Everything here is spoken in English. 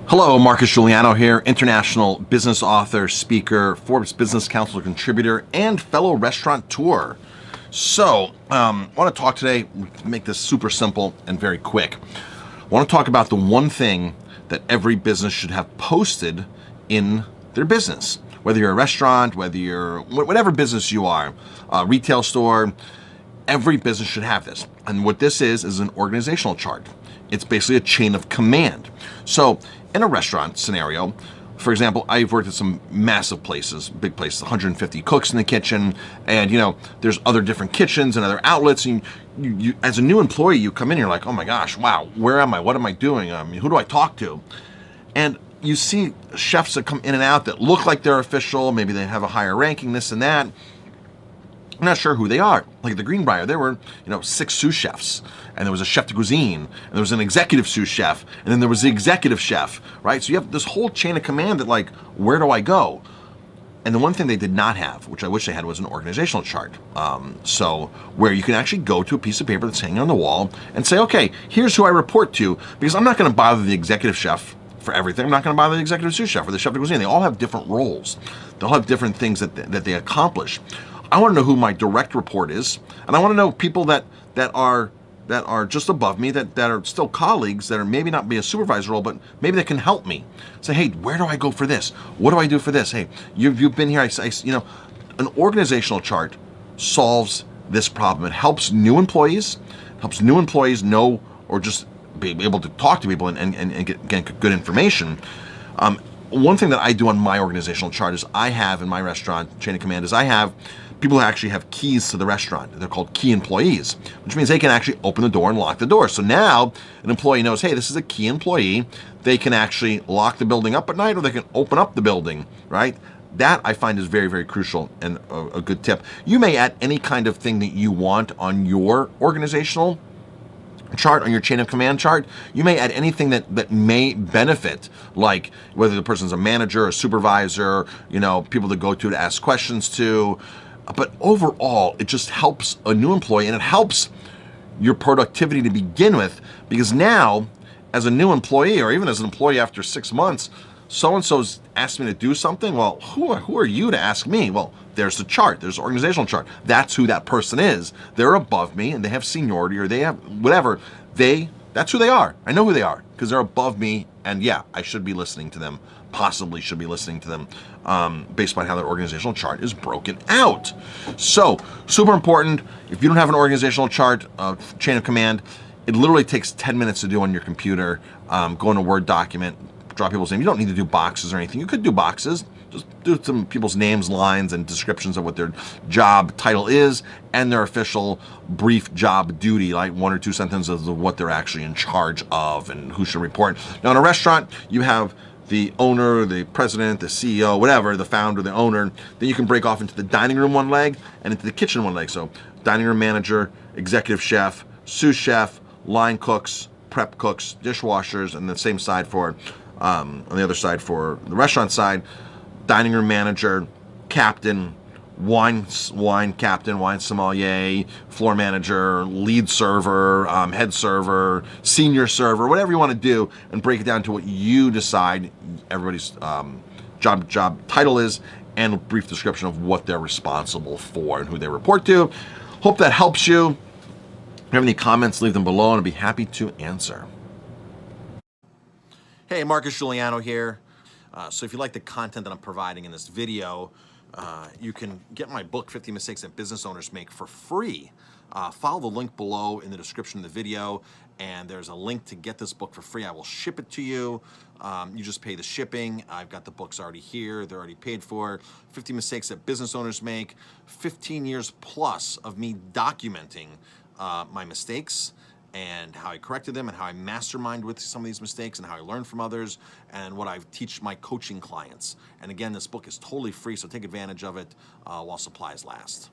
Hello, Marcus Guiliano here, international business author, speaker, Forbes Business Council contributor, and fellow restaurateur. So, I want to talk today, make this super simple and very quick. I want to talk about the one thing that every business should have posted in their business. Whether you're a restaurant, whether you're whatever business you are, a retail store, every business should have this. And what this is an organizational chart. It's basically a chain of command. So in a restaurant scenario, for example, I've worked at some massive places, big places, 150 cooks in the kitchen, and there's other different kitchens and other outlets. And you as a new employee, you come in, you're like, oh my gosh, wow, where am I? What am I doing? Who do I talk to? And you see chefs that come in and out that look like they're official. Maybe they have a higher ranking, this and that. I'm not sure who they are. Like at the Greenbrier, there were 6 sous chefs, and there was a chef de cuisine, and there was an executive sous chef, and then there was the executive chef, right? So you have this whole chain of command that, like, where do I go? And the one thing they did not have, which I wish they had, was an organizational chart. So where you can actually go to a piece of paper that's hanging on the wall and say, okay, here's who I report to, because I'm not going to bother the executive chef for everything. I'm not going to bother the executive sous chef or the chef de cuisine. They all have different roles. They all have different things that they accomplish. I want to know who my direct report is, and I want to know people that are just above me, that are still colleagues, that are maybe not be a supervisor role, but maybe they can help me. Say, hey, where do I go for this? What do I do for this? Hey, you've been here. An organizational chart solves this problem. It helps new employees know, or just be able to talk to people and get good information. One thing that I do on my organizational chart is I have in my restaurant chain of command is I have people who actually have keys to the restaurant. They're called key employees, which means they can actually open the door and lock the door. So now an employee knows, hey, this is a key employee. They can actually lock the building up at night, or they can open up the building, right? That I find is very, very crucial and a good tip. You may add any kind of thing that you want on your organizational chart, on your chain of command chart. You may add anything that may benefit, like whether the person's a manager, a supervisor, people to go to ask questions to. But overall, it just helps a new employee, and it helps your productivity to begin with, because now, as a new employee, or even as an employee after 6 months, so-and-so's asked me to do something. Well, who are you to ask me? Well, there's the chart. There's the organizational chart. That's who that person is. They're above me, and they have seniority, or they have whatever. That's who they are. I know who they are because they're above me, and yeah, I should be listening to them. Possibly should be listening to them based on how their organizational chart is broken out. So, super important. If you don't have an organizational chart, chain of command, it literally takes 10 minutes to do on your computer. Go in a Word document, draw people's names. You don't need to do boxes or anything. You could do boxes. Just do some people's names, lines, and descriptions of what their job title is and their official brief job duty, like 1 or 2 sentences of what they're actually in charge of and who should report. Now, in a restaurant, you have the owner, the president, the CEO, whatever, the founder, the owner. Then you can break off into the dining room one leg and into the kitchen one leg. So dining room manager, executive chef, sous chef, line cooks, prep cooks, dishwashers, and the same side for, on the other side for the restaurant side, dining room manager, captain, wine captain, wine sommelier, floor manager, lead server, head server, senior server, whatever you want to do, and break it down to what you decide everybody's job title is, and a brief description of what they're responsible for and who they report to. Hope that helps you. If you have any comments, leave them below, and I'll be happy to answer. Hey, Marcus Guiliano here. So if you like the content that I'm providing in this video, you can get my book, 50 Mistakes That Business Owners Make, for free. Follow the link below in the description of the video, and there's a link to get this book for free. I will ship it to you. You just pay the shipping. I've got the books already here. They're already paid for. 50 Mistakes That Business Owners Make. 15 years plus of me documenting my mistakes and how I corrected them, and how I mastermind with some of these mistakes, and how I learn from others, and what I teach my coaching clients. And again, this book is totally free, so take advantage of it while supplies last.